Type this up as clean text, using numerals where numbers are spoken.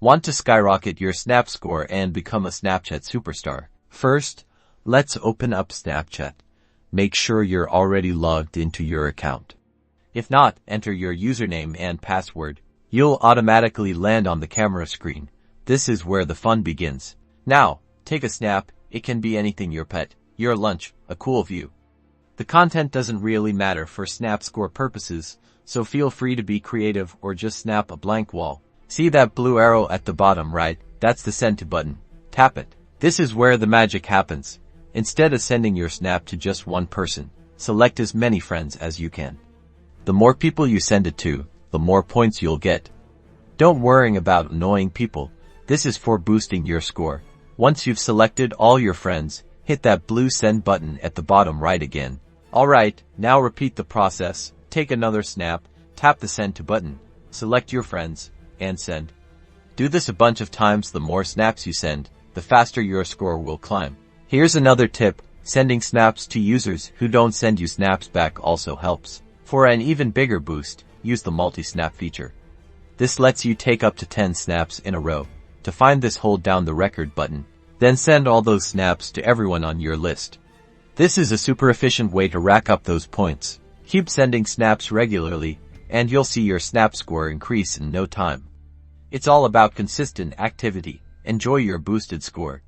Want to skyrocket your Snap score and become a Snapchat superstar? First, let's open up Snapchat. Make sure you're already logged into your account. If not, enter your username and password. You'll automatically land on the camera screen. This is where the fun begins. Now, take a snap. It can be anything: your pet, your lunch, a cool view. The content doesn't really matter for Snap score purposes, so feel free to be creative or just snap a blank wall. See that blue arrow at the bottom right? That's the send to button. Tap it. This is where the magic happens. Instead of sending your snap to just one person, select as many friends as you can. The more people you send it to, the more points you'll get. Don't worry about annoying people. This is for boosting your score. Once you've selected all your friends, hit that blue send button at the bottom right again. Alright, now repeat the process. Take another snap, tap the send to button, select your friends, and send. Do this a bunch of times. The more snaps you send, the faster your score will climb. Here's another tip: sending snaps to users who don't send you snaps back also helps. For an even bigger boost, use the multi-snap feature. This lets you take up to 10 snaps in a row. To find this, hold down the record button, then send all those snaps to everyone on your list. This is a super efficient way to rack up those points. Keep sending snaps regularly, and you'll see your snap score increase in no time. It's all about consistent activity. Enjoy your boosted score.